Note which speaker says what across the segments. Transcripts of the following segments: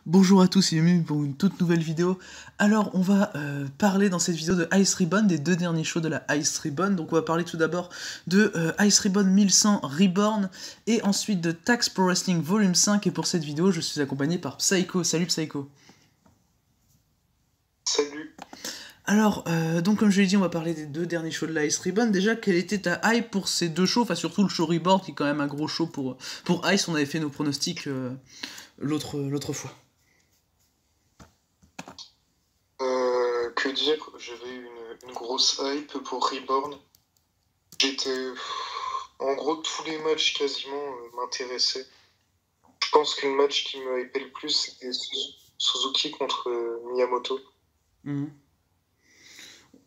Speaker 1: Bonjour à tous et bienvenue pour une toute nouvelle vidéo. Alors on va parler dans cette vidéo de Ice Ribbon, des deux derniers shows de la Ice Ribbon. Donc on va parler tout d'abord de Ice Ribbon 1100 Reborn et ensuite de Tax Pro Wrestling Volume 5. Et pour cette vidéo je suis accompagné par Psycho. Salut Psycho.
Speaker 2: Salut.
Speaker 1: Alors, donc comme je l'ai dit, on va parler des deux derniers shows de la Ice Ribbon. Déjà, quelle était ta hype pour ces deux shows? Enfin surtout le show Reborn qui est quand même un gros show pour Ice. On avait fait nos pronostics l'autre fois.
Speaker 2: Que dire, j'avais une grosse hype pour Reborn. J'étais. En gros, tous les matchs quasiment m'intéressaient. Je pense que le match qui me hypait le plus, c'était Suzuki contre Miyamoto.
Speaker 1: Mhm.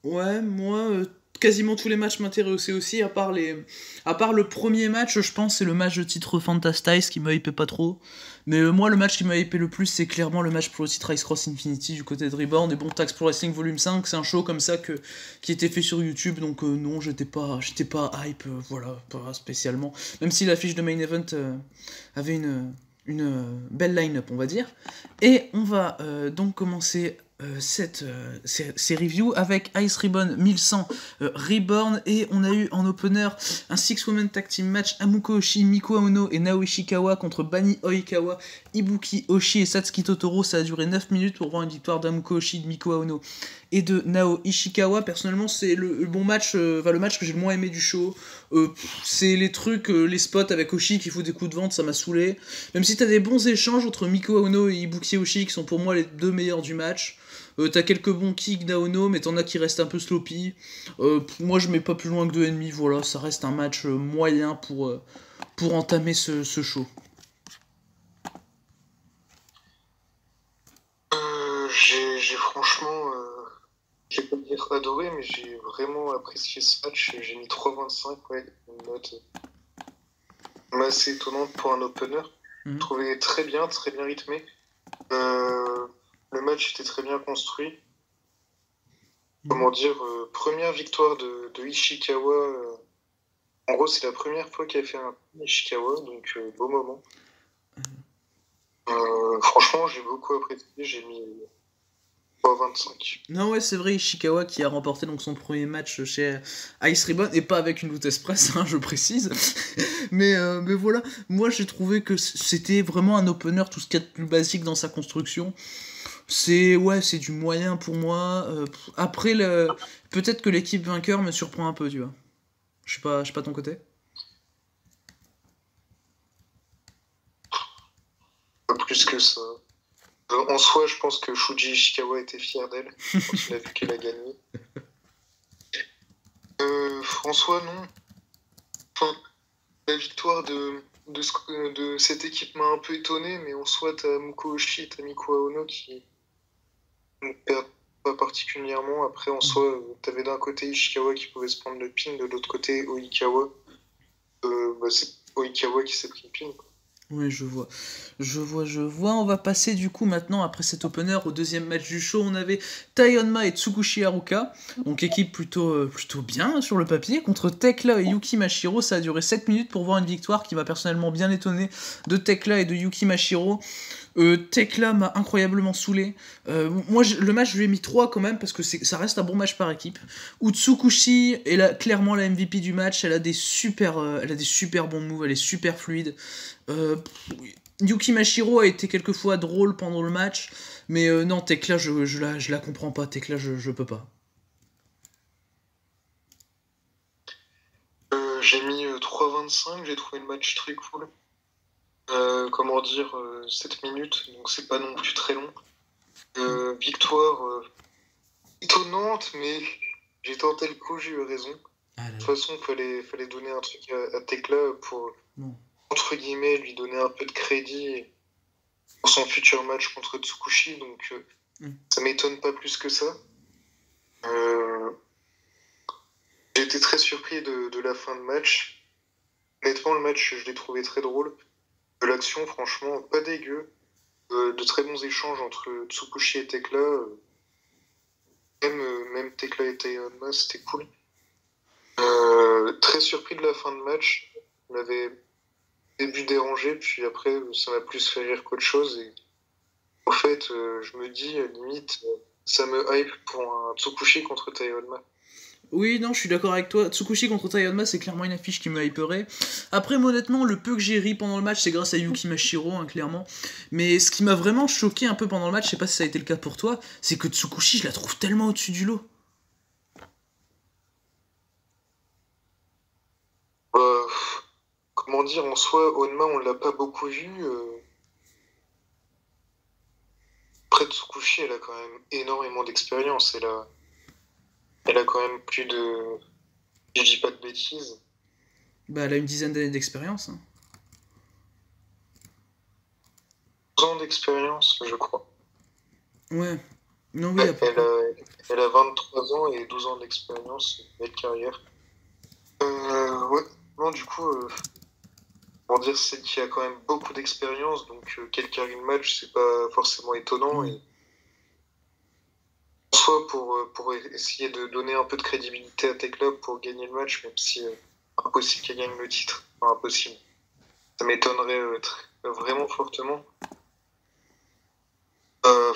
Speaker 1: Ouais, moi, quasiment tous les matchs m'intéressaient aussi, à part le premier match, je pense, c'est le match de titre Fantastice qui m'a hypé pas trop. Mais moi, le match qui m'a hypé le plus, c'est clairement le match pour le titre Ice Cross Infinity du côté de Reborn. Et bon, Tax Pro Wrestling Volume 5, c'est un show comme ça qui était fait sur YouTube, donc non, j'étais pas hype, voilà, pas spécialement. Même si l'affiche de Main Event avait une belle line-up, on va dire. Et on va donc commencer ces reviews avec Ice Ribbon 1100 Reborn, et on a eu en opener un 6-woman tag team match Amuko Oshii, Miku Aono et Nao Ishikawa contre Bani Oikawa, Ibuki Oshi et Satsuki Totoro. Ça a duré 9 minutes pour voir une victoire d'Amuko Oshii, de Miku Aono et de Nao Ishikawa. Personnellement, c'est le bon match, le match que j'ai le moins aimé du show. C'est les trucs, les spots avec Oshii qui fout des coups de vente, ça m'a saoulé. Même si t'as des bons échanges entre Miku Aono et Ibuki Oshii qui sont pour moi les deux meilleurs du match. T'as quelques bons kicks d'Aono, mais t'en as qui restent un peu sloppy. Moi, je mets pas plus loin que 2,5, voilà, ça reste un match moyen pour entamer ce show.
Speaker 2: J'ai franchement, je vais pas dire adoré, mais j'ai vraiment apprécié ce match. J'ai mis 3,25, ouais, une note assez étonnante pour un opener. Je trouvais très bien rythmé. Euh, le match était très bien construit. Comment dire, première victoire de Ishikawa. En gros, c'est la première fois qu'il a fait un Ishikawa, donc beau moment. Franchement, j'ai beaucoup apprécié, j'ai mis 3,25.
Speaker 1: Non, ouais, c'est vrai, Ishikawa qui a remporté donc son premier match chez Ice Ribbon, et pas avec une Loot Express, hein, je précise. mais voilà, moi j'ai trouvé que c'était vraiment un opener, tout ce qu'il y a de plus basique dans sa construction. C'est du moyen pour moi. Après, peut-être que l'équipe vainqueur me surprend un peu, tu vois. Je sais pas ton côté.
Speaker 2: Pas plus que ça. En soi, je pense que Shuji Ishikawa était fier d'elle quand il a vu qu'elle a gagné. En soi, non. Enfin, la victoire de cette équipe m'a un peu étonné, mais en soi, t'as Muko Oshii et t'as Miku Aono qui ne perdent pas particulièrement. Après, en soi, t'avais d'un côté Ishikawa qui pouvait se prendre le pin, de l'autre côté Oikawa. C'est Oikawa qui s'est pris le pin, quoi.
Speaker 1: Oui, je vois. Je vois. On va passer du coup maintenant, après cet opener, au deuxième match du show. On avait Taiyonma et Tsukushi Haruka, donc équipe plutôt bien sur le papier, contre Tekla et Yuki Mashiro. Ça a duré 7 minutes pour voir une victoire qui m'a personnellement bien étonné de Tekla et de Yuki Mashiro. Tekla m'a incroyablement saoulé. Moi, le match, je lui ai mis 3 quand même, parce que ça reste un bon match par équipe. Utsukushi est clairement la MVP du match. Elle a des super bons moves, elle est super fluide. Euh, Yuki Mashiro a été quelquefois drôle pendant le match, mais non, Tekla, je la comprends pas. Tekla, je peux pas.
Speaker 2: J'ai mis 3,25, j'ai trouvé le match très cool. Comment dire, 7 minutes, donc c'est pas non plus très long. Victoire étonnante, mais j'ai tenté le coup, j'ai eu raison.
Speaker 1: Ah là
Speaker 2: De
Speaker 1: là.
Speaker 2: toute façon, fallait donner un truc à Tekla pour,
Speaker 1: Non.
Speaker 2: entre guillemets, lui donner un peu de crédit pour son futur match contre Tsukushi, donc ça m'étonne pas plus que ça. J'ai été très surpris de la fin de match. Honnêtement, le match, je l'ai trouvé très drôle. De l'action, franchement, pas dégueu. De très bons échanges entre Tsukushi et Tekla. Même Tekla et Taeyonma, c'était cool. Très surpris de la fin de match. On avait début dérangé, puis après, ça m'a plus fait rire qu'autre chose. Et En fait, je me dis, limite, ça me hype pour un Tsukushi contre Taïwanma.
Speaker 1: Oui, non, je suis d'accord avec toi. Tsukushi contre Taiyama, c'est clairement une affiche qui me hyperait. Après, moi, honnêtement, le peu que j'ai ri pendant le match, c'est grâce à Yuki Mashiro, hein, clairement. Mais ce qui m'a vraiment choqué un peu pendant le match, je sais pas si ça a été le cas pour toi, c'est que Tsukushi, je la trouve tellement au-dessus du lot.
Speaker 2: Euh, Comment dire, en soi, Onma, on l'a pas beaucoup vu. Après Tsukushi, elle a quand même énormément d'expérience. Elle a quand même plus de. Je dis pas de bêtises.
Speaker 1: Bah, elle a une dizaine d'années d'expérience, hein.
Speaker 2: 12 ans d'expérience, je crois.
Speaker 1: Ouais. Non, oui, à
Speaker 2: Ouais,
Speaker 1: peu
Speaker 2: Elle
Speaker 1: près.
Speaker 2: a, elle a 23 ans et 12 ans d'expérience, une belle carrière. Ouais, non, du coup, pour dire, c'est qu'il y a quand même beaucoup d'expérience, donc qu'elle carry le match, c'est pas forcément étonnant.
Speaker 1: Ouais.
Speaker 2: Et en soi, pour essayer de donner un peu de crédibilité à Tekla pour gagner le match, même si impossible qu'elle gagne le titre. Enfin, impossible. Ça m'étonnerait vraiment fortement. Euh,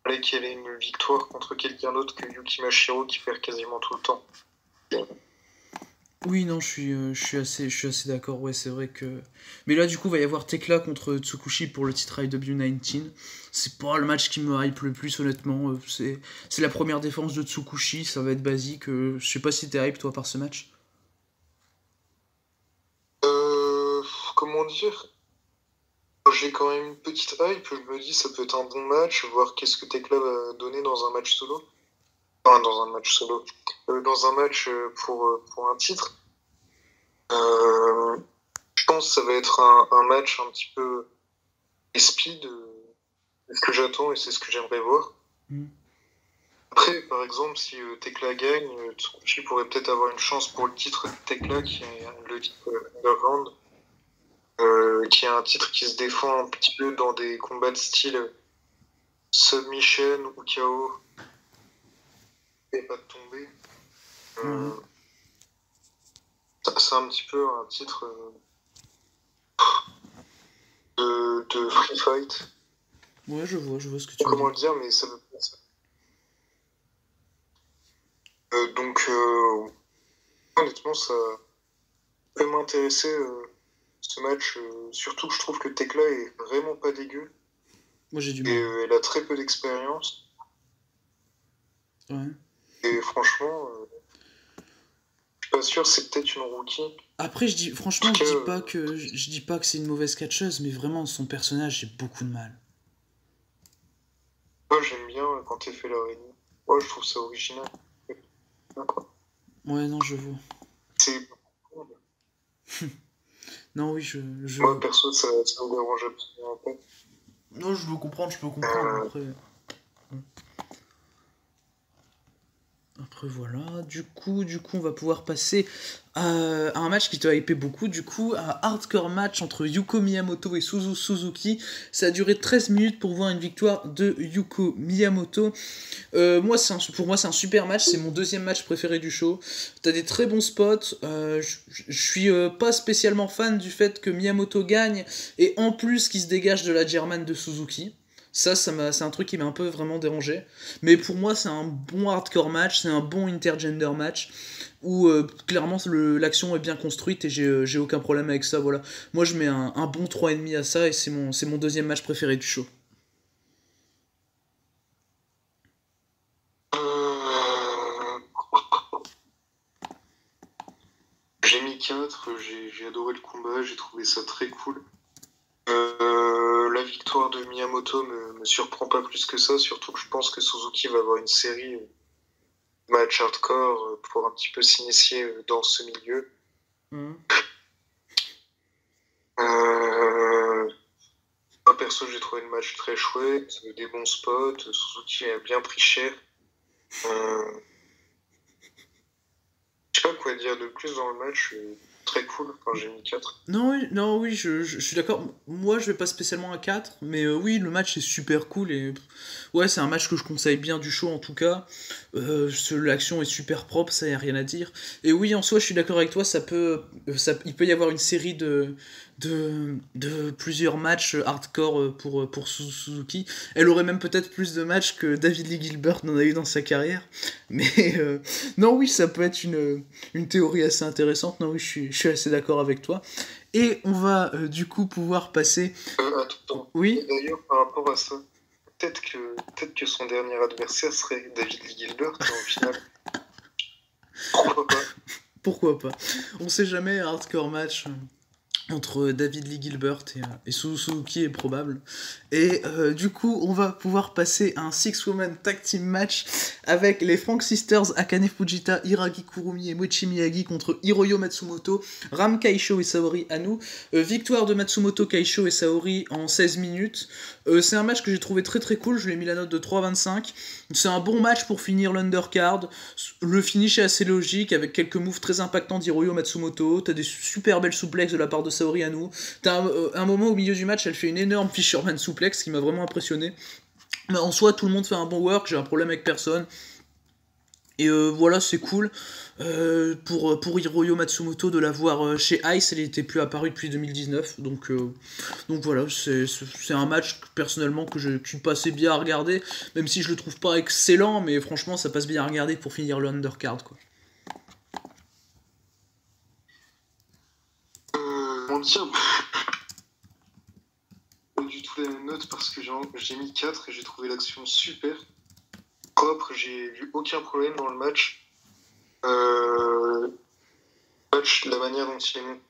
Speaker 2: Fallait qu'elle ait une victoire contre quelqu'un d'autre que Yuki Mashiro qui perd quasiment tout le temps.
Speaker 1: Oui, non, je suis assez d'accord, ouais, c'est vrai que... Mais là, du coup, va y avoir Tekla contre Tsukushi pour le titre IW19. C'est pas le match qui me hype le plus, honnêtement. C'est la première défense de Tsukushi, ça va être basique. Je sais pas si t'es hype, toi, par ce match.
Speaker 2: Euh, Comment dire? J'ai quand même une petite hype. Je me dis ça peut être un bon match, voir qu'est-ce que Tekla va donner dans un match solo. Enfin, dans un match solo. Dans un match pour un titre. Euh, je pense que ça va être un match un petit peu speed. C'est ce que j'attends et c'est ce que j'aimerais voir.
Speaker 1: Hmm.
Speaker 2: Après, par exemple, si Tekla gagne, Tsukushi pourrait peut-être avoir une chance pour le titre de Tekla, qui est le titre Underground, qui est un titre qui se défend un petit peu dans des combats de style submission ou KO et pas de tomber.
Speaker 1: Ouais.
Speaker 2: Euh, c'est un petit peu un titre de free fight.
Speaker 1: Ouais, je vois ce que
Speaker 2: Je sais
Speaker 1: tu
Speaker 2: pas
Speaker 1: veux
Speaker 2: comment
Speaker 1: dire.
Speaker 2: le dire, mais ça veut dire ça. Donc, honnêtement, ça peut m'intéresser ce match. Surtout que je trouve que Tekla est vraiment pas dégueu
Speaker 1: Moi, j'ai du
Speaker 2: et
Speaker 1: mal.
Speaker 2: elle a très peu d'expérience.
Speaker 1: Ouais.
Speaker 2: Et franchement, je suis pas sûr, c'est peut-être une rookie. En
Speaker 1: Après,
Speaker 2: tout
Speaker 1: franchement,
Speaker 2: cas,
Speaker 1: je dis pas que c'est une mauvaise catcheuse, mais vraiment, son personnage, j'ai beaucoup de mal.
Speaker 2: moi j'aime bien quand elle fait l'araignée. Moi je trouve ça original. Quoi.
Speaker 1: Ouais, non, je vois.
Speaker 2: C'est...
Speaker 1: Non, oui, je
Speaker 2: Moi
Speaker 1: vois.
Speaker 2: perso, ça me dérange absolument pas.
Speaker 1: Non, je peux comprendre,
Speaker 2: Euh,
Speaker 1: après. Après voilà, du coup, on va pouvoir passer à un match qui t'a hypé beaucoup, du coup, un hardcore match entre Yuko Miyamoto et Suzuki. Ça a duré 13 minutes pour voir une victoire de Yuko Miyamoto. Moi, pour moi, c'est un super match, c'est mon deuxième match préféré du show. T'as des très bons spots, je suis pas spécialement fan du fait que Miyamoto gagne, et en plus qu'il se dégage de la German de Suzuki. C'est un truc qui m'a un peu vraiment dérangé. Mais pour moi, c'est un bon hardcore match, c'est un bon intergender match où clairement l'action est bien construite et j'ai aucun problème avec ça. Voilà. Moi, je mets un bon 3,5 à ça et c'est mon deuxième match préféré du show.
Speaker 2: euh, J'ai mis 4, j'ai adoré le combat, j'ai trouvé ça très cool. La victoire de Miyamoto me surprend pas plus que ça, surtout que je pense que Suzuki va avoir une série de matchs hardcore pour un petit peu s'initier dans ce milieu.
Speaker 1: Mhm.
Speaker 2: Euh, Moi, perso, j'ai trouvé le match très chouette, des bons spots, Suzuki a bien pris cher. Je sais pas quoi dire de plus dans le match, très cool. cool. Enfin, j'ai mis 4.
Speaker 1: Non, oui, je suis d'accord. Moi, je vais pas spécialement à 4, mais oui, le match est super cool et ouais, c'est un match que je conseille bien du show en tout cas. L'action est super propre, ça y a rien à dire. Et oui, en soi, je suis d'accord avec toi, il peut y avoir une série de plusieurs matchs hardcore pour Suzuki. Elle aurait même peut-être plus de matchs que David Lee Gilbert n'en a eu dans sa carrière. Mais non, oui, ça peut être une théorie assez intéressante. Non, oui, je suis assez d'accord avec toi. Et on va du coup pouvoir passer.
Speaker 2: Attends.
Speaker 1: Oui.
Speaker 2: Et d'ailleurs, par rapport à ça, peut-être que son dernier adversaire serait David Lee Gilbert, mais au final. Pourquoi pas?
Speaker 1: Pourquoi pas. On sait jamais, un hardcore match entre David Lee Gilbert et Suzuki est probable. Et du coup, on va pouvoir passer à un Six-Woman Tag Team match avec les Frank Sisters, Akane Fujita, Hiragi Kurumi et Mochi Miyagi contre Hiroyo Matsumoto, Ram Kaisho et Saori Anu. Victoire de Matsumoto, Kaisho et Saori en 16 minutes. C'est un match que j'ai trouvé très très cool, je lui ai mis la note de 3,25. C'est un bon match pour finir l'undercard. Le finish est assez logique avec quelques moves très impactants d'Hiroyo Matsumoto. T'as des super belles souplexes de la part de Saori Anu. T'as un moment au milieu du match, elle fait une énorme Fisherman suplex qui m'a vraiment impressionné. Mais en soi, tout le monde fait un bon work, j'ai un problème avec personne. Et voilà, c'est cool. Pour Hiroyo Matsumoto de l'avoir chez Ice, elle n'était plus apparue depuis 2019. Donc voilà, c'est un match personnellement que je suis passé bien à regarder, même si je le trouve pas excellent, mais franchement ça passe bien à regarder pour finir le undercard quoi.
Speaker 2: Comment dire, pas du tout la même note parce que j'ai mis 4 et j'ai trouvé l'action super propre, j'ai vu aucun problème dans le match. La manière dont il est monté,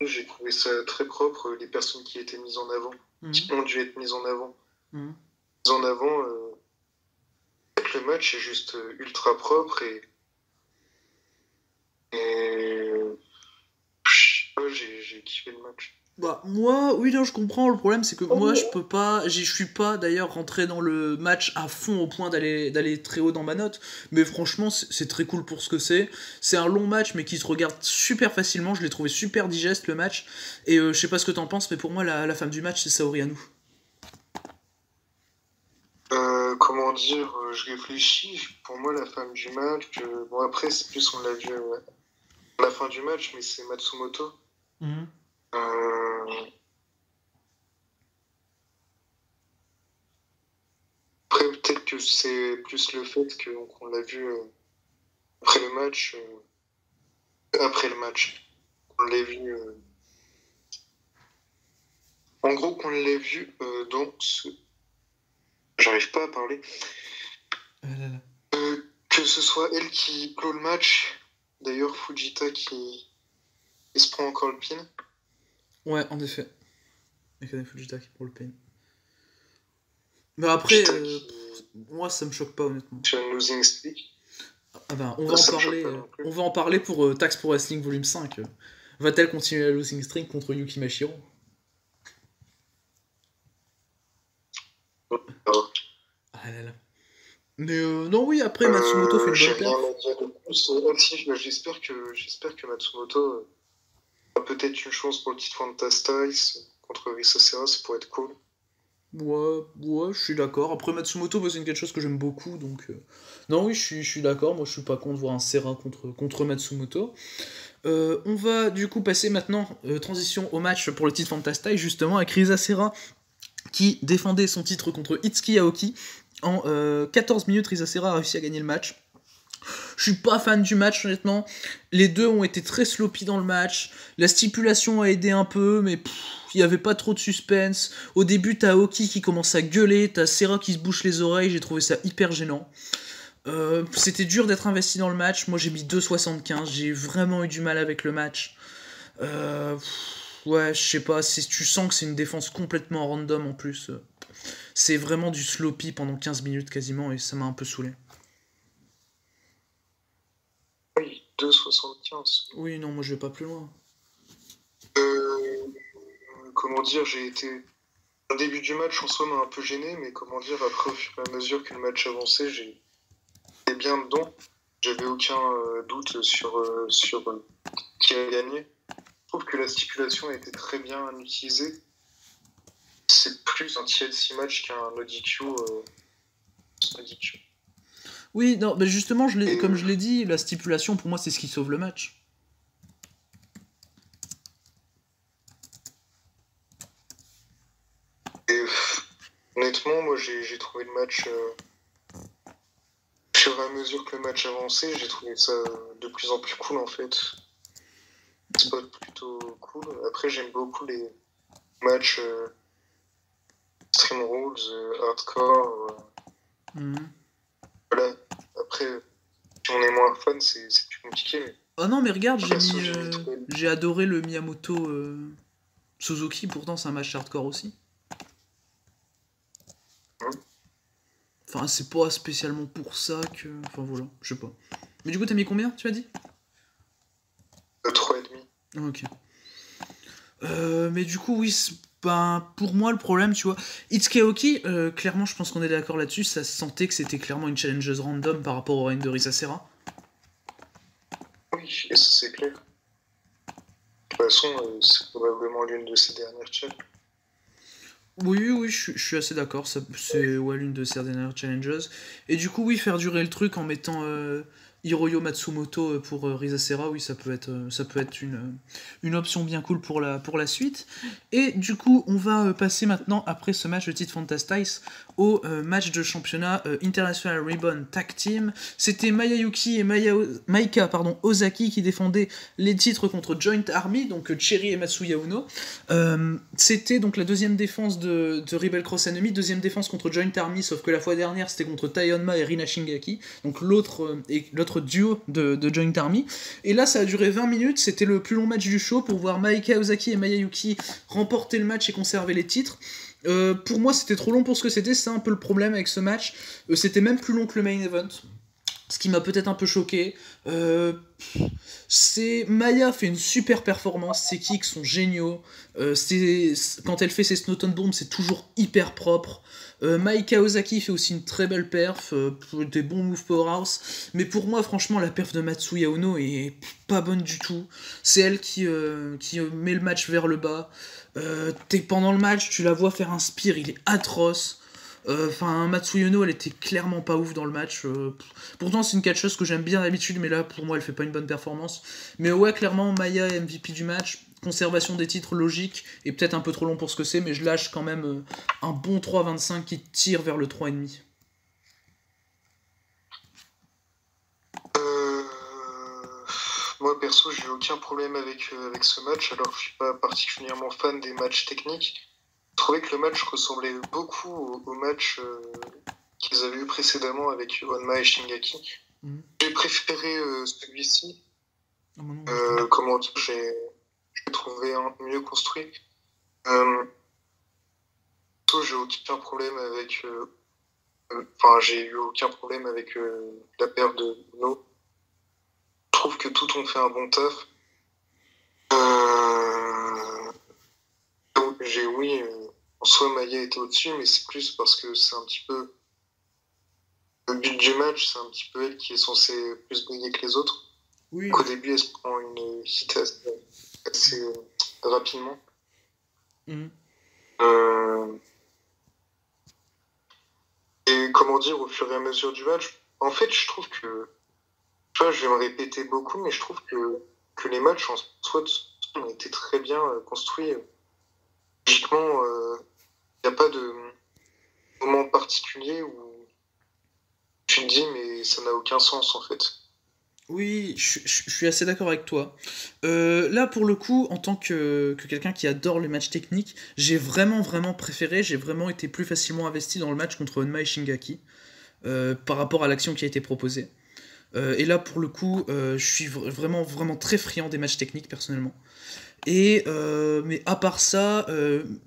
Speaker 2: j'ai trouvé ça très propre. Les personnes qui étaient mises en avant, qui ont dû être mises en avant, mises en avant. Le match est juste ultra propre et je sais pas, j'ai kiffé le match.
Speaker 1: Bah moi, oui non je comprends, le problème c'est que moi je peux pas, je suis pas d'ailleurs rentré dans le match à fond au point d'aller très haut dans ma note, mais franchement c'est très cool pour ce que c'est un long match mais qui se regarde super facilement, je l'ai trouvé super digeste le match, et je sais pas ce que t'en penses mais pour moi la femme du match c'est Saori Anu.
Speaker 2: Comment dire, je réfléchis, pour moi la femme du match, bon après c'est plus on l'a vu à la fin du match mais c'est Matsumoto. Après, peut-être que c'est plus le fait qu'on l'a vu après le match. Après le match. On l'a vu. En gros, qu'on l'a vu dans ce. J'arrive pas à parler. Que ce soit elle qui clôt le match. D'ailleurs, Fujita qui se prend encore le pin.
Speaker 1: Ouais, en effet. Akane Fujita qui prend le pin. Mais après, moi ça me choque pas honnêtement.
Speaker 2: Sur un losing streak.
Speaker 1: Ah ben, on va en parler pour Tax Pro Wrestling Volume 5. Va-t-elle continuer la losing streak contre Yuki Mashiro? Ah là là. Mais non, oui, après Matsumoto fait une bonne perf.
Speaker 2: J'espère que Matsumoto a peut-être une chance pour le titre Fantastic contre Risa Serra, ça pourrait être cool.
Speaker 1: Ouais, je suis d'accord. Après Matsumoto, c'est quelque chose que j'aime beaucoup, donc non, oui, je suis d'accord. Moi, je suis pas contre voir un Serra contre Matsumoto. On va du coup passer maintenant, transition au match pour le titre Fantastic, justement, avec Risa Serra qui défendait son titre contre Itsuki Aoki. En 14 minutes, Risa Serra a réussi à gagner le match. Je suis pas fan du match, honnêtement. Les deux ont été très sloppy dans le match. La stipulation a aidé un peu, mais il n'y avait pas trop de suspense. Au début, t'as Aoki qui commence à gueuler, t'as Serra qui se bouche les oreilles, j'ai trouvé ça hyper gênant. C'était dur d'être investi dans le match. Moi, j'ai mis 2,75. J'ai vraiment eu du mal avec le match. Ouais, je sais pas. Tu sens que c'est une défense complètement random en plus. C'est vraiment du sloppy pendant 15 minutes quasiment et ça m'a un peu saoulé.
Speaker 2: Oui, 2,75.
Speaker 1: Oui, non, moi je vais pas plus loin.
Speaker 2: Comment dire, j'ai été. Au début du match, en soi, m'a un peu gêné, mais comment dire, après, au fur et à mesure que le match avançait, j'étais bien dedans. J'avais aucun doute sur qui a gagné. trouve que la stipulation a été très bien utilisée. C'est plus un TLC match qu'un ODQ. ODQ.
Speaker 1: Oui, non, mais justement, comme je l'ai dit, la stipulation, pour moi, c'est ce qui sauve le match.
Speaker 2: Et honnêtement, moi, j'ai trouvé le match... au fur et à mesure que le match avançait, j'ai trouvé ça de plus en plus cool, en fait. C'est pas plutôt cool. Après, j'aime beaucoup les matchs Extreme Rules, Hardcore. Voilà. Après, si on est moins fan, c'est plus compliqué. Mais...
Speaker 1: Oh non, mais regarde, j'ai adoré le Miyamoto Suzuki, pourtant c'est un match hardcore aussi. Enfin, c'est pas spécialement pour ça que... Enfin voilà, je sais pas. Mais du coup, t'as mis combien, tu as dit
Speaker 2: 3,5.
Speaker 1: Ok. Mais du coup, oui, ben, pour moi, le problème, tu vois, Itsuki, clairement, je pense qu'on est d'accord là-dessus, ça se sentait que c'était clairement une challengeuse random par rapport au règne de Risa Serra.
Speaker 2: Oui, et ça c'est clair. De toute façon, c'est probablement l'une de ses dernières challenges.
Speaker 1: Oui, je suis assez d'accord, c'est l'une de ses dernières challenges. Et du coup, oui, faire durer le truc en mettant Hiroyo Matsumoto pour Risa Serra, oui, ça peut être une option bien cool pour la suite. Et du coup, on va passer maintenant, après ce match de titre Fantastice, au match de championnat International Ribbon Tag Team. C'était Mayayuki et Maika Ozaki qui défendaient les titres contre Joint Army, donc Cherry et Matsuya Uno. C'était donc la deuxième défense de Rebel Cross Enemy, deuxième défense contre Joint Army, sauf que la fois dernière c'était contre Taiyonma et Rina Shingaki, donc l'autre duo de Joint Army. Et là ça a duré 20 minutes, c'était le plus long match du show pour voir Maika Ozaki et Mayayuki remporter le match et conserver les titres. Pour moi c'était trop long pour ce que c'était un peu le problème avec ce match. C'était même plus long que le main event, ce qui m'a peut-être un peu choqué. Maya fait une super performance, ses kicks sont géniaux, quand elle fait ses Snowton Bombs c'est toujours hyper propre. Maika Ozaki fait aussi une très belle perf, des bons moves powerhouse, mais pour moi franchement la perf de Matsuya Ono est pas bonne du tout. C'est elle qui met le match vers le bas. Pendant le match tu la vois faire un spear, il est atroce. Matsuya Ono, elle était clairement pas ouf dans le match. Pourtant, c'est une catcheuse que j'aime bien d'habitude, mais là, pour moi, elle fait pas une bonne performance. Mais ouais, clairement, Maya est MVP du match. Conservation des titres logique, et peut-être un peu trop long pour ce que c'est, mais je lâche quand même un bon 3,25 qui tire vers le 3,5.
Speaker 2: Moi, perso, j'ai aucun problème avec ce match, alors que je suis pas particulièrement fan des matchs techniques. Je trouvais que le match ressemblait beaucoup au match qu'ils avaient eu précédemment avec Onma et Shingaki. J'ai préféré celui-ci. Comment dire, j'ai trouvé un mieux construit. J'ai aucun problème avec. J'ai eu aucun problème avec la paire de No. Je trouve que tout ont fait un bon taf. En soi, Maya était au-dessus, mais c'est plus parce que c'est un petit peu. Le but du match, c'est un petit peu elle qui est censée plus briller que les autres.
Speaker 1: Oui.
Speaker 2: Donc, au début, elle se prend une hit assez rapidement. Et comment dire, au fur et à mesure du match, en fait, je trouve que. Tu vois, je vais me répéter beaucoup, mais je trouve que les matchs en soi ont été très bien construits. Logiquement, il n'y a pas de moment particulier où tu te dis, mais ça n'a aucun sens en fait.
Speaker 1: Oui, je suis assez d'accord avec toi. Là, pour le coup, en tant que quelqu'un qui adore les matchs techniques, j'ai vraiment préféré, j'ai vraiment été plus facilement investi dans le match contre Onma et Shingaki par rapport à l'action qui a été proposée. Et là, pour le coup, je suis vraiment très friand des matchs techniques, personnellement. Mais à part ça,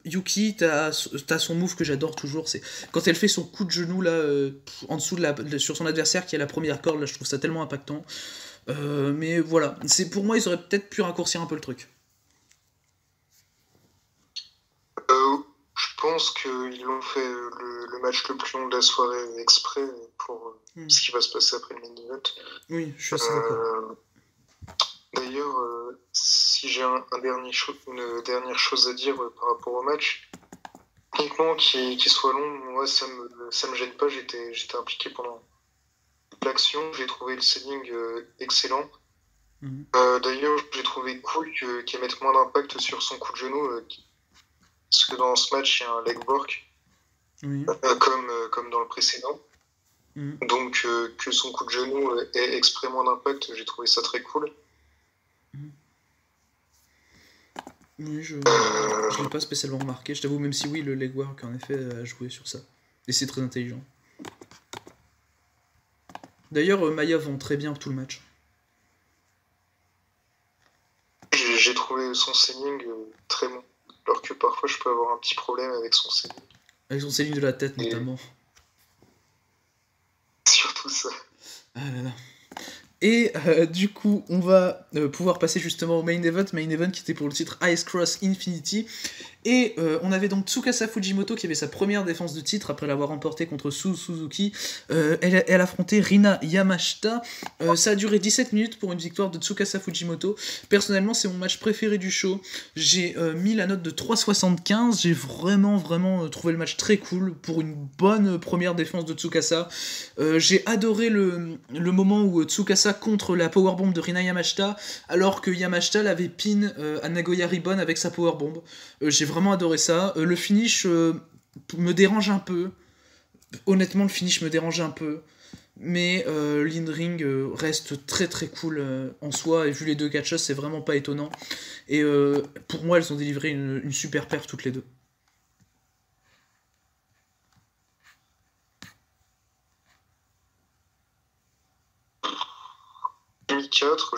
Speaker 1: Yuki, t'as son move que j'adore toujours, c'est quand elle fait son coup de genou là, en dessous sur son adversaire qui a la première corde, là, je trouve ça tellement impactant. Mais voilà, pour moi, ils auraient peut-être pu raccourcir un peu le truc.
Speaker 2: Je pense qu'ils l'ont fait le match le plus long de la soirée exprès pour ce qui va se passer après le main event.
Speaker 1: Oui, je suis assez d'accord.
Speaker 2: D'ailleurs, si j'ai une dernière chose à dire par rapport au match, techniquement, qu'il soit long, moi, ça me gêne pas. J'étais impliqué pendant l'action. J'ai trouvé le selling excellent. D'ailleurs, j'ai trouvé cool qu'il mette moins d'impact sur son coup de genou, parce que dans ce match, il y a un leg work, comme dans le précédent. Donc, que son coup de genou ait extrêmement d'impact, j'ai trouvé ça très cool.
Speaker 1: Oui, je l'ai pas spécialement remarqué, je t'avoue, même si oui, le leg work en effet a joué sur ça. Et c'est très intelligent. D'ailleurs, Maia vend très bien tout le match.
Speaker 2: J'ai trouvé son selling très bon. Alors que parfois, je peux avoir un petit problème avec son selling.
Speaker 1: Avec son selling de la tête, notamment.
Speaker 2: Surtout ça.
Speaker 1: Ah là là. Et du coup, on va pouvoir passer justement au main event qui était pour le titre Ice Cross Infinity. Et on avait donc Tsukasa Fujimoto qui avait sa première défense de titre après l'avoir remporté contre Suzuki. Elle affrontait Rina Yamashita. Ça a duré 17 minutes pour une victoire de Tsukasa Fujimoto. Personnellement, c'est mon match préféré du show. J'ai mis la note de 3,75. J'ai vraiment trouvé le match très cool pour une bonne première défense de Tsukasa. J'ai adoré le moment où Tsukasa contre la powerbomb de Rina Yamashita alors que Yamashita l'avait pin à Nagoya Ribbon avec sa powerbomb. J'ai vraiment adoré ça. Le finish me dérange un peu. Honnêtement, le finish me dérange un peu. Mais l'in-ring reste très cool en soi. Et vu les deux catcheuses, c'est vraiment pas étonnant. Et pour moi, elles ont délivré une super perf toutes les deux.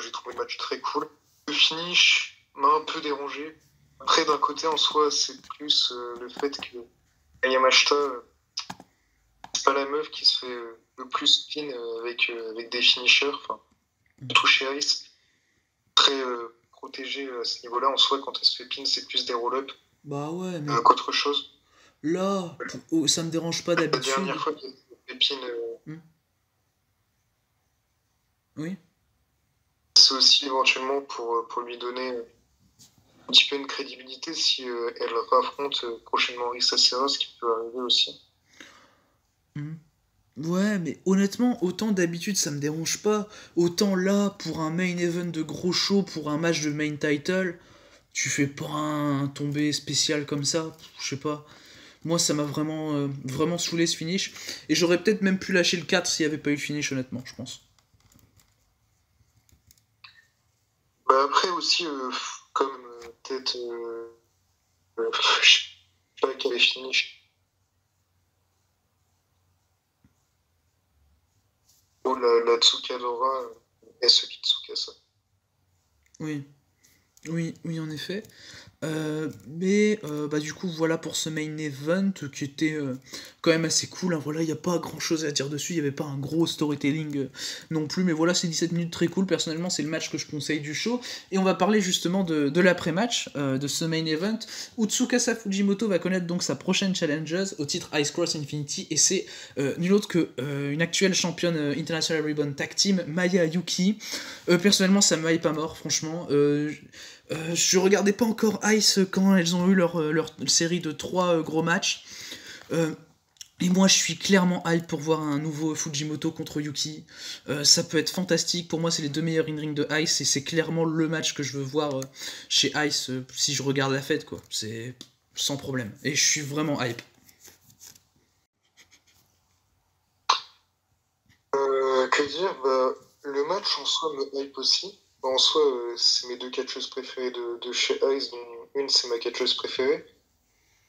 Speaker 2: J'ai trouvé le match très cool. Le finish m'a un peu dérangé. Après, d'un côté, en soi, c'est plus le fait que Yamashita, c'est pas la meuf qui se fait le plus pin avec des finishers. Enfin, toucher Ice, très protégé à ce niveau-là. En soi, quand elle se fait pin, c'est plus des roll-up qu'autre chose.
Speaker 1: Là, ça me dérange pas d'habitude.
Speaker 2: La dernière fois qu'elle se fait pin...
Speaker 1: Oui.
Speaker 2: C'est aussi éventuellement pour lui donner un petit peu une crédibilité si elle affronte prochainement Risa Serra, ce qui peut arriver aussi.
Speaker 1: Ouais, mais honnêtement, autant d'habitude ça me dérange pas, autant là, pour un main event de gros show, pour un match de main title, tu fais pas un tombé spécial comme ça, je sais pas. Moi, ça m'a vraiment saoulé ce finish, et j'aurais peut-être même pu lâcher le 4 s'il y avait pas eu le finish, honnêtement, je pense.
Speaker 2: Bah après aussi, comme peut-être... je sais pas quel est finish. Oh, la Tsukadora et ce Tsukasa.
Speaker 1: Oui, en effet. Mais du coup voilà pour ce main event qui était quand même assez cool, hein. Voilà, il n'y a pas grand chose à dire dessus, il n'y avait pas un gros storytelling non plus, mais voilà, c'est 17 minutes très cool. Personnellement, c'est le match que je conseille du show. Et on va parler justement de l'après-match de ce main event où Tsukasa Fujimoto va connaître donc sa prochaine challengeuse au titre Ice Cross Infinity, et c'est nul autre que une actuelle championne International Ribbon Tag Team, Maya Yuki. Personnellement, ça me hype pas mort, franchement. Je regardais pas encore Ice quand elles ont eu leur série de 3 gros matchs. Et moi, je suis clairement hype pour voir un nouveau Fujimoto contre Yuki. Ça peut être fantastique. Pour moi, c'est les deux meilleurs in-ring de Ice, et c'est clairement le match que je veux voir chez Ice si je regarde la fête, quoi. C'est sans problème. Et je suis vraiment hype.
Speaker 2: Que dire, le match en soi me hype aussi. En soi, c'est mes deux catcheuses préférées de chez Ice, dont une c'est ma catcheuse préférée.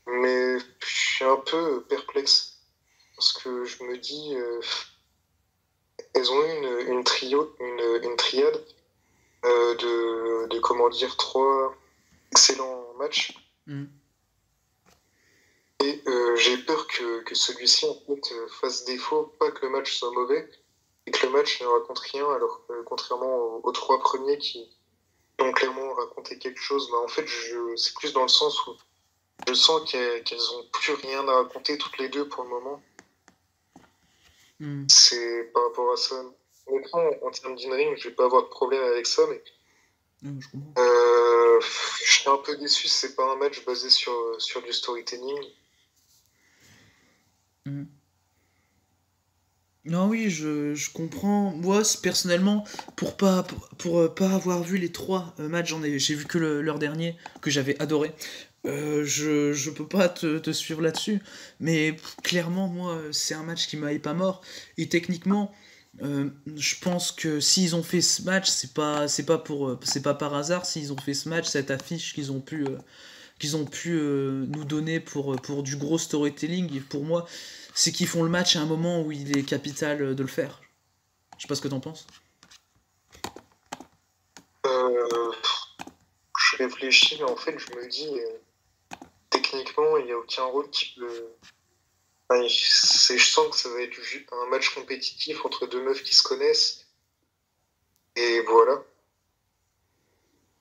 Speaker 2: Mais je suis un peu perplexe. Parce que je me dis, elles ont eu une triade de comment dire, 3 excellents matchs. Et j'ai peur que celui-ci en fait fasse défaut, pas que le match soit mauvais, et que le match ne raconte rien, alors contrairement aux 3 premiers qui ont clairement raconté quelque chose, en fait c'est plus dans le sens où je sens qu'elles ont plus rien à raconter toutes les deux pour le moment. C'est par rapport à ça. Honnêtement, en termes d'in-ring, je vais pas avoir de problème avec ça, mais
Speaker 1: Je comprends.
Speaker 2: Je suis un peu déçu, c'est pas un match basé sur du storytelling.
Speaker 1: Mhm. Non, oui, je comprends. Moi, personnellement, pour pas avoir vu les trois matchs, j'ai vu que leur dernier, que j'avais adoré. Je peux pas te suivre là-dessus, mais clairement, moi, c'est un match qui m'a pas mort. Et techniquement, je pense que s'ils ont fait ce match, c'est pas par hasard. S'ils ont fait ce match, cette affiche qu'ils ont pu nous donner pour du gros storytelling. Et pour moi, c'est qu'ils font le match à un moment où il est capital de le faire. Je sais pas ce que t'en penses.
Speaker 2: Euh, je réfléchis, mais en fait, je me dis, techniquement, il n'y a aucun rôle qui peut. Enfin, je sens que ça va être un match compétitif entre deux meufs qui se connaissent. Et voilà.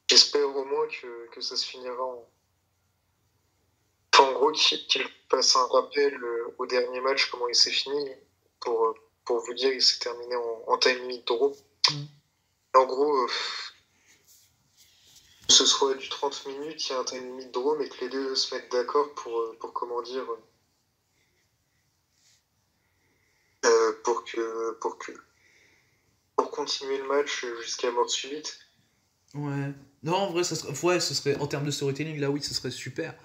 Speaker 2: J'espère au moins que ça se finira en. Enfin, en gros, qu'il fasse un rappel au dernier match, comment il s'est fini. Pour vous dire, il s'est terminé en time limit draw. En gros, que ce soit du 30 minutes, il y a un time limit draw, mais que les deux se mettent d'accord pour comment dire. Pour continuer le match jusqu'à mort subite.
Speaker 1: Ouais. Non, en vrai, ce serait en termes de storytelling, là oui, ce serait super.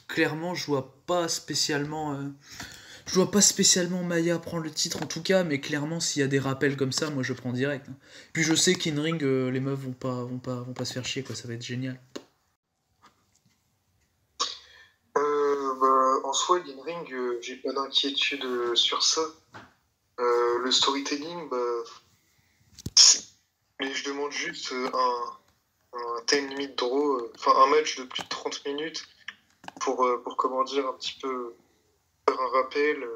Speaker 1: Clairement, je vois pas spécialement Maya prendre le titre en tout cas, mais clairement, s'il y a des rappels comme ça, moi je prends direct. Hein. Puis je sais qu'in ring, les meufs vont pas se faire chier, quoi. Ça va être génial.
Speaker 2: En soi, l'in-ring, j'ai pas d'inquiétude sur ça. Le storytelling, mais je demande juste un time limit draw, enfin un match de plus de 30 minutes pour comment dire, un petit peu faire un rappel,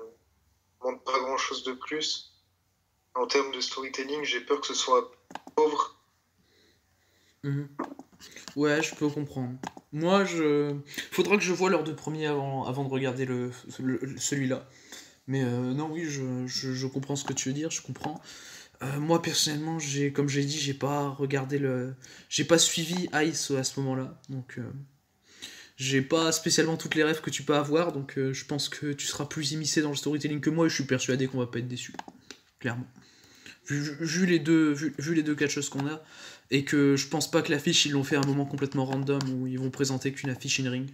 Speaker 2: demande pas grand chose de plus. En termes de storytelling, j'ai peur que ce soit pauvre.
Speaker 1: Mhm. Ouais, je peux comprendre. Moi, faudra que je voie leurs deux premiers avant de regarder celui-là. Mais non, oui, je comprends ce que tu veux dire, je comprends. Moi, personnellement, comme j'ai dit, j'ai pas suivi Ice à ce moment-là. Donc, j'ai pas spécialement toutes les rêves que tu peux avoir. Donc, je pense que tu seras plus immiscé dans le storytelling que moi et je suis persuadé qu'on va pas être déçu. Clairement. Vu les deux catcheuses qu'on a, et que je pense pas que l'affiche ils l'ont fait à un moment complètement random où ils vont présenter qu'une affiche in-ring.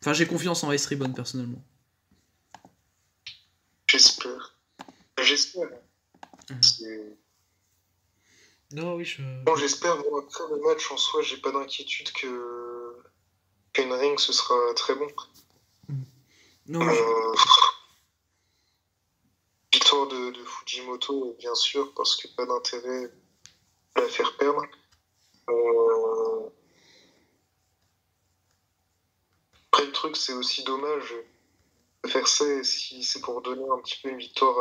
Speaker 1: Enfin, j'ai confiance en Ice Ribbon personnellement.
Speaker 2: J'espère. J'espère.
Speaker 1: Non, oui,
Speaker 2: Bon, j'espère. Bon, après le match en soi, j'ai pas d'inquiétude qu'une ring ce sera très bon.
Speaker 1: Non, oui,
Speaker 2: Victoire de Fujimoto, bien sûr, parce que pas d'intérêt à la faire perdre. Après, le truc, c'est aussi dommage de faire ça si c'est pour donner un petit peu une victoire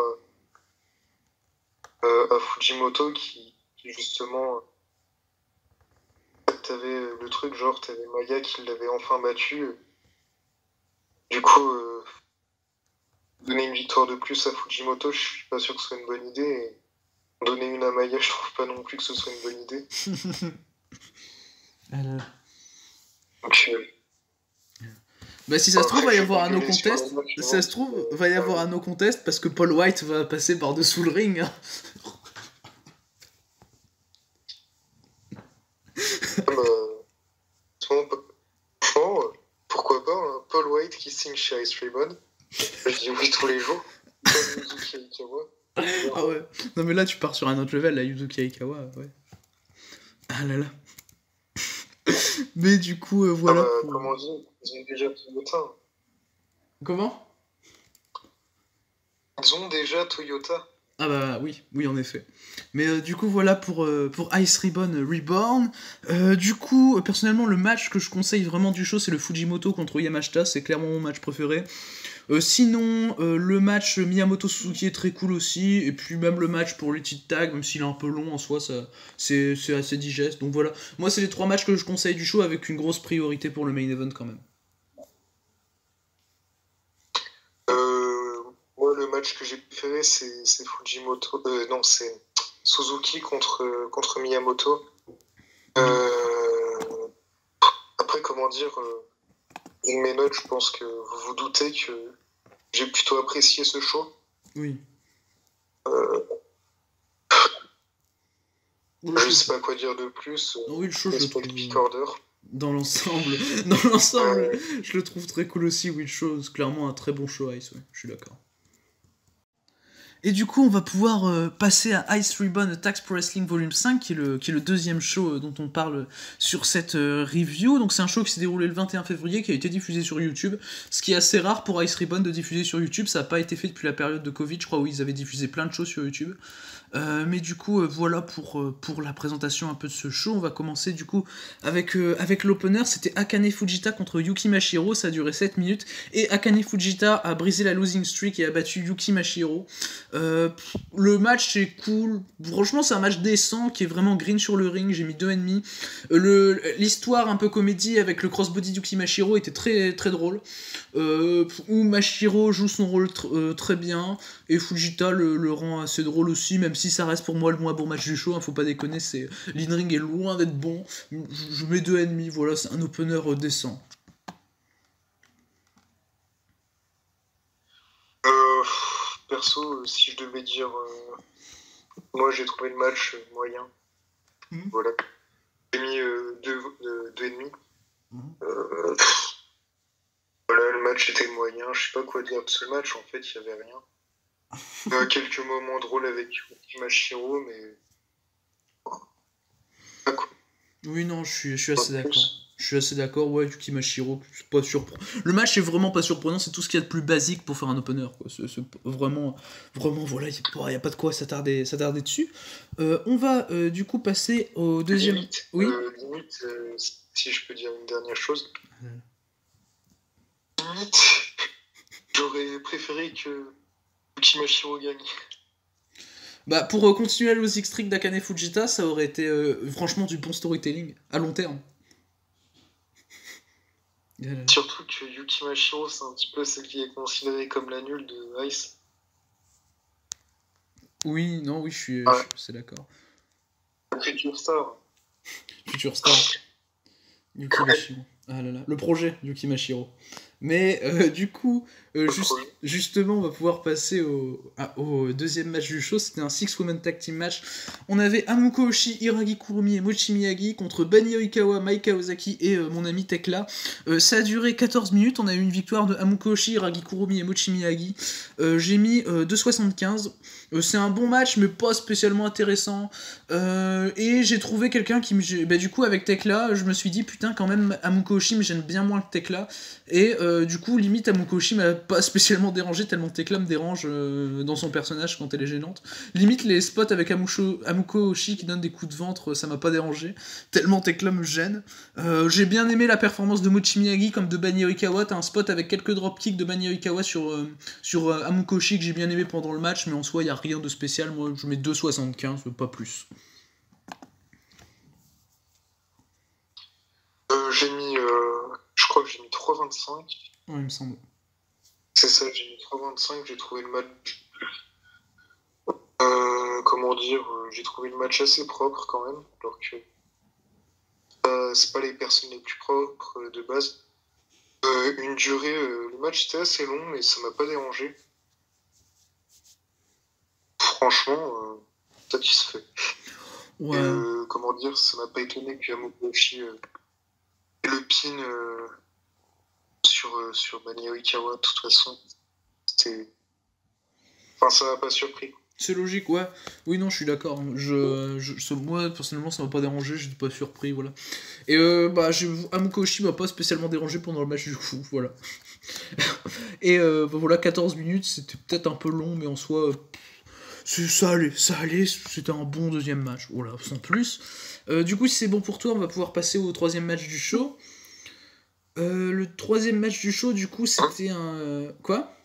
Speaker 2: à Fujimoto qui justement, t'avais le truc, genre, t'avais Maya qui l'avait enfin battu. Du coup, donner une victoire de plus à Fujimoto, je suis pas sûr que ce soit une bonne idée. Et donner une à Maya, je trouve pas non plus que ce soit une bonne idée. Donc,
Speaker 1: bah, si ça se trouve,
Speaker 2: après,
Speaker 1: va y
Speaker 2: je vais
Speaker 1: avoir
Speaker 2: pas
Speaker 1: un no
Speaker 2: gueuler sur
Speaker 1: contest.
Speaker 2: un match,
Speaker 1: Si ça se trouve, va y avoir un no contest parce que Paul White va passer par-dessous le ring. Hein.
Speaker 2: Franchement, pourquoi pas un Paul White qui signe chez Ice Ribbon. Je dis oui tous les jours. Comme Yuzuki Aikawa.
Speaker 1: Ah ouais. Non mais là tu pars sur un autre level, la Yuzuki Aikawa, ouais. Ah là là. Mais du coup, voilà pour...
Speaker 2: Comment dire, ils ont déjà Toyota.
Speaker 1: Comment?
Speaker 2: Ils ont déjà Toyota.
Speaker 1: Ah bah oui, oui en effet. Mais du coup voilà pour Ice Ribbon Reborn. Du coup, personnellement le match que je conseille vraiment du show c'est le Fujimoto contre Yamashita, c'est clairement mon match préféré. Sinon, le match Miyamoto Suzuki est très cool aussi, et puis même le match pour les titres tag, même s'il est un peu long en soi, c'est assez digeste. Donc voilà, moi c'est les trois matchs que je conseille du show avec une grosse priorité pour le main event quand même.
Speaker 2: Moi, le match que j'ai préféré, c'est Fujimoto. Non, c'est Suzuki contre Miyamoto. Après, comment dire, mes notes, je pense que vous vous doutez que j'ai plutôt apprécié ce show.
Speaker 1: Oui.
Speaker 2: Je sais pas quoi dire de plus.
Speaker 1: Oui, le show, je le trouve...
Speaker 2: Order.
Speaker 1: Dans l'ensemble, je le trouve très cool aussi, oui, le show, c'est clairement un très bon show Ice, ouais, je suis d'accord. Et du coup, on va pouvoir passer à Ice Ribbon Attacks Pro Wrestling Volume 5, qui est le deuxième show dont on parle sur cette review. Donc c'est un show qui s'est déroulé le 21 février, qui a été diffusé sur YouTube, ce qui est assez rare pour Ice Ribbon de diffuser sur YouTube, ça n'a pas été fait depuis la période de Covid, je crois, où ils avaient diffusé plein de shows sur YouTube. Mais du coup, voilà pour la présentation un peu de ce show. On va commencer du coup avec l'opener. C'était Akane Fujita contre Yuki Mashiro. Ça a duré 7 minutes. Et Akane Fujita a brisé la losing streak et a battu Yuki Mashiro. Le match est cool. Franchement, c'est un match décent qui est vraiment green sur le ring. J'ai mis 2,5. L'histoire un peu comédie avec le crossbody Yuki Mashiro était très, très drôle. Où Mashiro joue son rôle très bien. Et Fujita le rend assez drôle aussi, même si ça reste pour moi le moins bon match du show, hein, faut pas déconner, l'in-ring est loin d'être bon, je mets 2,5, voilà, c'est un opener décent.
Speaker 2: Perso, si je devais dire, moi j'ai trouvé le match moyen, voilà, j'ai mis 2,5. Voilà, le match était moyen, je sais pas quoi dire de ce match, en fait, il y avait rien. Il y a quelques moments drôles avec Yuki Mashiro, mais... Ah, quoi.
Speaker 1: Oui, non, je suis assez d'accord. Je suis assez d'accord, ouais, Yuki Mashiro, c'est pas surprenant. Le match est vraiment pas surprenant, c'est tout ce qu'il y a de plus basique pour faire un opener, quoi. C'est vraiment, voilà, il n'y a pas de quoi s'attarder dessus. On va du coup passer au deuxième...
Speaker 2: Oui. Limite, si je peux dire une dernière chose. Limite, j'aurais préféré que Yuki Mashiro gagne.
Speaker 1: Bah, pour continuer à losing streak d'Akane Fujita, ça aurait été franchement du bon storytelling à long terme.
Speaker 2: Surtout que Yuki Mashiro, c'est un petit peu celle qui est considérée comme la nulle de Ice.
Speaker 1: Oui, non, oui, je suis assez d'accord.
Speaker 2: Future Star.
Speaker 1: Future Star. Yuki Mashiro. Ah là là, le projet Yuki Mashiro. Mais du coup, justement, on va pouvoir passer au deuxième match du show. C'était un 6-woman tag team match. On avait Hamuko Oshii, Hiragi Kurumi et Mochi Miyagi contre Bani Oikawa, Maika Ozaki et mon ami Tekla. Ça a duré 14 minutes. On a eu une victoire de Hamuko Oshii, Hiragi Kurumi et Mochi Miyagi. J'ai mis 2,75. C'est un bon match, mais pas spécialement intéressant. Et j'ai trouvé quelqu'un qui me... Bah, du coup, avec Tekla, je me suis dit, putain, quand même, Hamuko Oshii me gêne bien moins que Tekla. Et du coup, limite, Hamuko Oshii m'a pas spécialement dérangé, tellement Tekla me dérange dans son personnage quand elle est gênante. Limite, les spots avec Hamuko Oshii qui donne des coups de ventre, ça m'a pas dérangé, tellement Tekla me gêne. J'ai bien aimé la performance de Mochi Miyagi comme de Bani Oikawa. T'as un spot avec quelques dropkicks de Bani Oikawa sur Hamuko Oshii que j'ai bien aimé pendant le match, mais en soi, il n'y a rien de spécial. Moi, je mets 2,75, pas plus.
Speaker 2: Je crois que j'ai mis 3,25.
Speaker 1: Ouais, il me semble.
Speaker 2: C'est ça, j'ai mis 3,25, j'ai trouvé le match... comment dire, j'ai trouvé le match assez propre quand même, alors que c'est pas les personnes les plus propres de base. Une durée, le match était assez long, mais ça m'a pas dérangé. Franchement, satisfait.
Speaker 1: Ouais.
Speaker 2: Et, comment dire, ça m'a pas étonné que Hamuko Oshii le pin sur Bani Oikawa, de toute façon, c'était... Enfin, ça m'a pas surpris.
Speaker 1: C'est logique, ouais. Oui, non, je suis d'accord. Moi, personnellement, ça m'a pas dérangé, j'étais pas surpris, voilà. Et Hamuko Oshii m'a pas spécialement dérangé pendant le match du coup, voilà. Et voilà, 14 minutes, c'était peut-être un peu long, mais en soi, ça allait, c'était un bon deuxième match, voilà, sans plus. Du coup, si c'est bon pour toi, on va pouvoir passer au troisième match du show. Le troisième match du show, du coup, c'était un... Quoi ?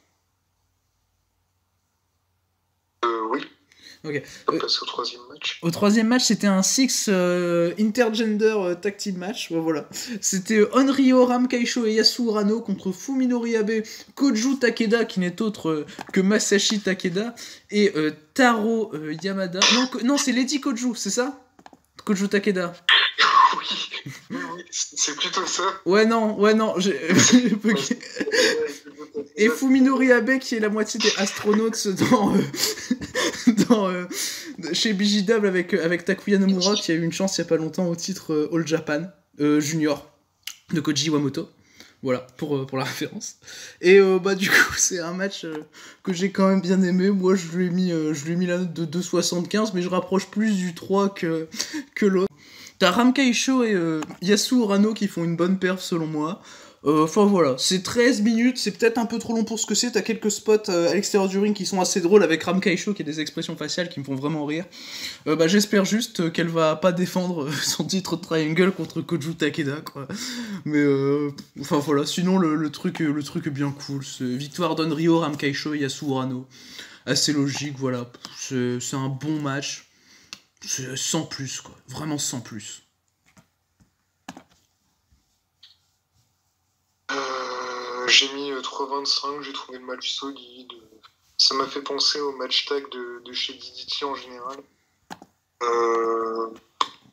Speaker 2: Oui.
Speaker 1: Ok.
Speaker 2: On va passer au troisième match.
Speaker 1: Au troisième match, c'était un 6 intergender tag team match. Bon, voilà. C'était Onryo, Ram Kaisho et Yasu Urano contre Fuminori Abe, Koju Takeda, qui n'est autre que Masashi Takeda, et Taro Yamada. Non, c'est Lady Koju, c'est ça ? Koju Takeda.
Speaker 2: Oui, c'est plutôt ça.
Speaker 1: Ouais, non, j'ai bugué. Et Fuminori Abe qui est la moitié des astronautes chez BJW avec Takuya Nomura qui a eu une chance il y a pas longtemps au titre All Japan Junior de Koji Iwamoto. Voilà, pour la référence. Et bah du coup, c'est un match que j'ai quand même bien aimé. Moi, je lui ai mis la note de 2,75, mais je rapproche plus du 3 que l'autre. T'as Ramkaisho et Yasu Urano qui font une bonne perf selon moi. Enfin voilà, c'est 13 minutes, c'est peut-être un peu trop long pour ce que c'est. T'as quelques spots à l'extérieur du ring qui sont assez drôles avec Ramkaisho qui a des expressions faciales qui me font vraiment rire. Bah, j'espère juste qu'elle va pas défendre son titre de Triangle contre Koju Takeda, quoi. Mais enfin voilà, sinon le truc est bien cool. C'est victoire d'Onryo, Ramkaisho et Yasu Urano. Assez logique, voilà. C'est un bon match. C'est sans plus, quoi. Vraiment sans plus.
Speaker 2: J'ai mis 3,25, j'ai trouvé le match solide. Ça m'a fait penser au match tag de chez DDT en général.
Speaker 1: Oh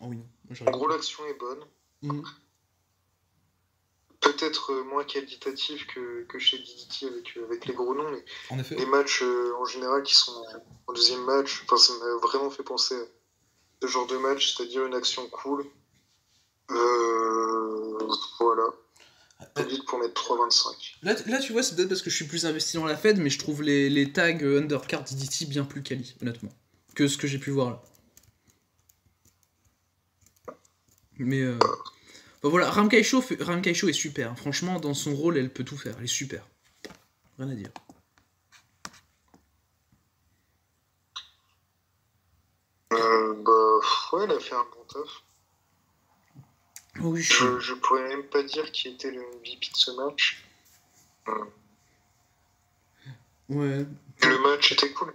Speaker 1: oui,
Speaker 2: en gros, l'action est bonne. Peut-être moins qualitatif que chez DDT avec les gros noms, mais
Speaker 1: en effet.
Speaker 2: Les matchs en général qui sont en deuxième match, ça m'a vraiment fait penser à ce genre de match, c'est-à-dire une action cool. Voilà. Vite pour mettre 3,25.
Speaker 1: Là, tu vois, c'est peut-être parce que je suis plus investi dans la Fed, mais je trouve les tags undercard DDT bien plus quali, honnêtement, que ce que j'ai pu voir là. Mais bah voilà, Ramkaisho est super. Hein. Franchement, dans son rôle, elle peut tout faire. Elle est super. Rien à dire.
Speaker 2: Ouais, elle a fait un bon taf.
Speaker 1: Oui,
Speaker 2: je pourrais même pas dire qui était le MVP de ce match.
Speaker 1: Ouais.
Speaker 2: Le match était cool.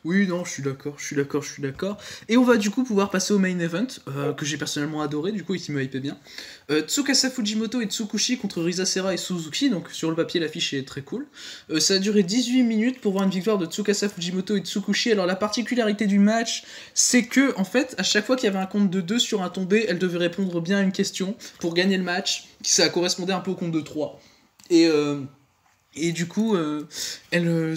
Speaker 1: Oui, non, je suis d'accord. Et on va du coup pouvoir passer au main event, que j'ai personnellement adoré, du coup, il me hypait bien. Tsukasa Fujimoto et Tsukushi contre Risa Serra et Suzuki, donc sur le papier, l'affiche est très cool. Ça a duré 18 minutes pour voir une victoire de Tsukasa Fujimoto et Tsukushi. Alors la particularité du match, c'est que, en fait, à chaque fois qu'il y avait un compte de 2 sur un tombé, elle devait répondre bien à une question pour gagner le match, ça correspondait un peu au compte de 3. Et du coup,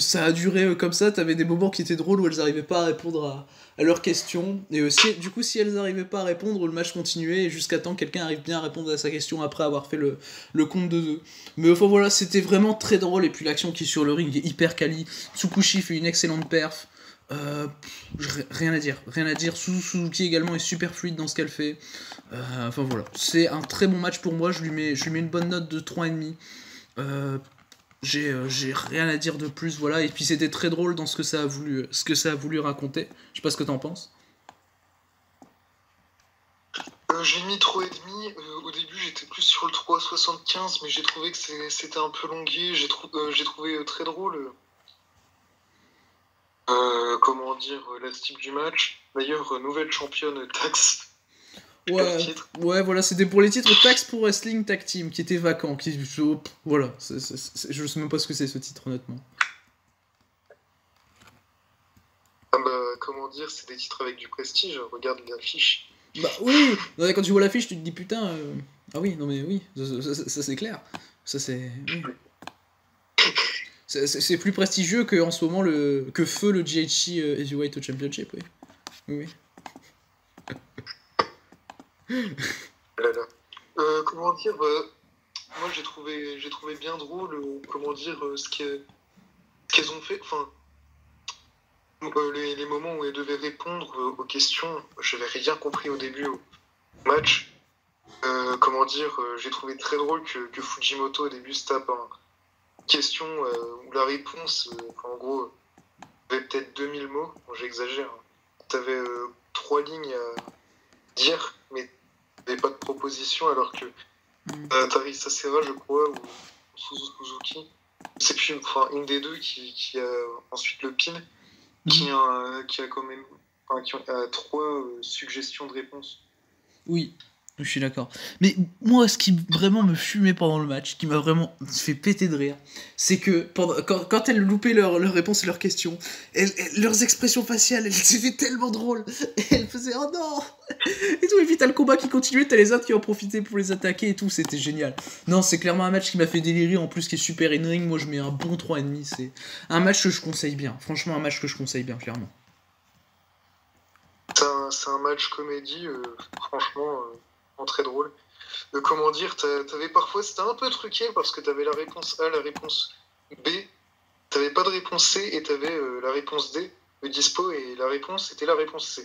Speaker 1: ça a duré comme ça, t'avais des moments qui étaient drôles où elles n'arrivaient pas à répondre à leurs questions. Et du coup, si elles n'arrivaient pas à répondre, le match continuait jusqu'à temps que quelqu'un arrive bien à répondre à sa question après avoir fait le compte de 2. Mais enfin voilà, c'était vraiment très drôle. Et puis l'action qui est sur le ring est hyper quali. Tsukushi fait une excellente perf. Rien à dire. Suzuki également est super fluide dans ce qu'elle fait. Enfin voilà, c'est un très bon match pour moi. Je lui mets une bonne note de 3,5. J'ai rien à dire de plus, voilà. Et puis c'était très drôle dans ce que ça a voulu raconter. Je sais pas ce que t'en penses.
Speaker 2: J'ai mis 3,5. Au début, j'étais plus sur le 3,75, mais j'ai trouvé que c'était un peu longué. J'ai trouvé très drôle. Comment dire, la type du match. D'ailleurs, nouvelle championne Tax.
Speaker 1: Ouais, voilà, c'était pour les titres Tax Pro Wrestling Tag Team qui étaient vacants. Voilà, je sais même pas ce que c'est ce titre, honnêtement.
Speaker 2: Ah bah, comment dire, c'est des titres avec du prestige, regarde l'affiche.
Speaker 1: Bah oui, quand tu vois l'affiche, tu te dis putain. Ah oui, non mais oui, ça c'est clair. Ça c'est. Oui. C'est plus prestigieux que en ce moment que feu le GHC Heavyweight Championship, oui. Oui.
Speaker 2: Comment dire, moi j'ai trouvé bien drôle, comment dire, ce qu'elles ont fait, enfin, les moments où elles devaient répondre aux questions, j'avais rien compris au début au match. Comment dire, j'ai trouvé très drôle que Fujimoto au début se tape une question où la réponse, en gros, avait peut-être 2000 mots, bon, j'exagère, hein. T'avais 3 lignes à dire, mais t'avais pas de proposition, alors que Tari Sasera, je crois, ou Suzuki, c'est plus une des deux qui a ensuite le pin, qui a quand même qui a 3 suggestions de réponse.
Speaker 1: Oui. Je suis d'accord. Mais moi, ce qui vraiment me fumait pendant le match, qui m'a vraiment fait péter de rire, c'est que quand elles loupaient leurs réponses et leurs questions, leurs expressions faciales, elles étaient tellement drôles. Et elles faisaient oh non et tout. Et puis t'as le combat qui continuait, t'as les autres qui en profitaient pour les attaquer et tout. C'était génial. Non, c'est clairement un match qui m'a fait délirer, en plus qui est super in-ring. Moi, je mets un bon 3,5. C'est un match que je conseille bien. Franchement, un match que je conseille bien, clairement.
Speaker 2: C'est un match comédie, franchement, très drôle. Comment dire, t'avais parfois, c'était un peu truqué parce que t'avais la réponse A, la réponse B, t'avais pas de réponse C et t'avais la réponse D de dispo et la réponse était la réponse C.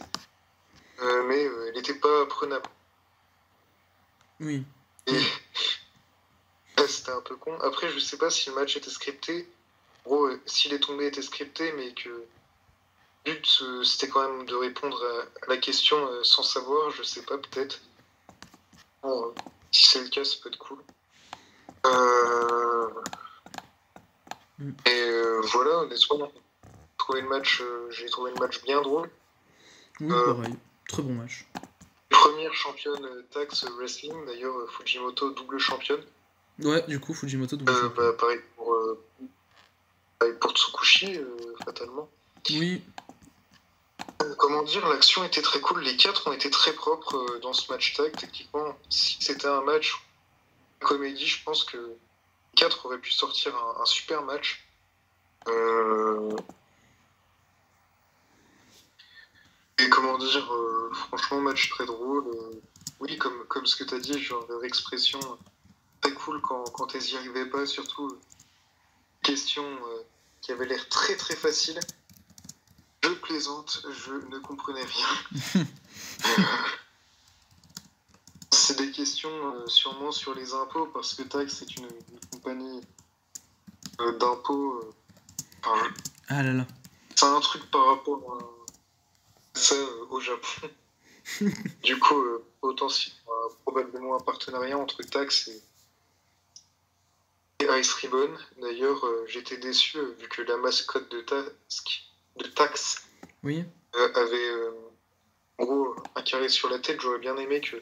Speaker 2: Mais elle n'était pas prenable.
Speaker 1: Oui.
Speaker 2: Et c'était un peu con. Après, je sais pas si le match était scripté. Gros, si les tombées étaient scriptées, mais que le but c'était quand même de répondre à la question sans savoir, je sais pas, peut-être. Bon, si c'est le cas, ça peut être cool. Et voilà, honnêtement, j'ai trouvé le match bien drôle.
Speaker 1: Oui, pareil. Très bon match.
Speaker 2: Première championne Tax Wrestling, d'ailleurs Fujimoto double championne.
Speaker 1: Ouais, du coup, Fujimoto double championne.
Speaker 2: Pareil pour Tsukushi, fatalement.
Speaker 1: Oui.
Speaker 2: Comment dire, l'action était très cool. Les 4 ont été très propres dans ce match tag. Techniquement, si c'était un match comédie, je pense que les 4 auraient pu sortir un super match. Et comment dire, franchement, match très drôle. Oui, comme ce que tu as dit, genre l'expression très cool quand elles y arrivaient pas, surtout question qui avait l'air très très facile. Je plaisante, je ne comprenais rien. C'est des questions sûrement sur les impôts, parce que Tax c'est une compagnie d'impôts.
Speaker 1: Ah là là.
Speaker 2: C'est un truc par rapport à ça au Japon. Du coup, probablement un partenariat entre Tax et Ice Ribbon. D'ailleurs, j'étais déçu vu que la mascotte de Tax
Speaker 1: oui.
Speaker 2: Avait en gros un carré sur la tête. J'aurais bien aimé que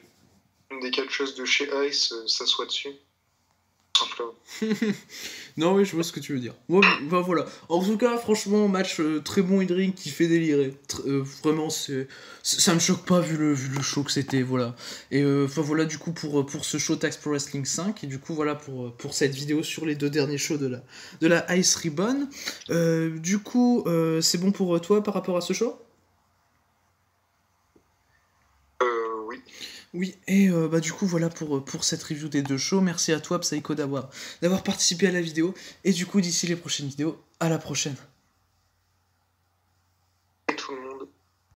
Speaker 2: une des catcheuses de chez Ice s'assoie dessus. Simplement.
Speaker 1: Non, oui, je vois ce que tu veux dire. Ouais, bah voilà. En tout cas, franchement, match très bon in-ring qui fait délirer. Vraiment, ça me choque pas vu le show que c'était, voilà. Et voilà, du coup, pour ce show Tax Pro Wrestling 5, et du coup, voilà, pour cette vidéo sur les 2 derniers shows de la Ice Ribbon. Du coup, c'est bon pour toi par rapport à ce show ?
Speaker 2: Oui.
Speaker 1: Oui, et du coup, voilà pour cette review des 2 shows. Merci à toi, Psycho, d'avoir participé à la vidéo. Et du coup, d'ici les prochaines vidéos, à la prochaine.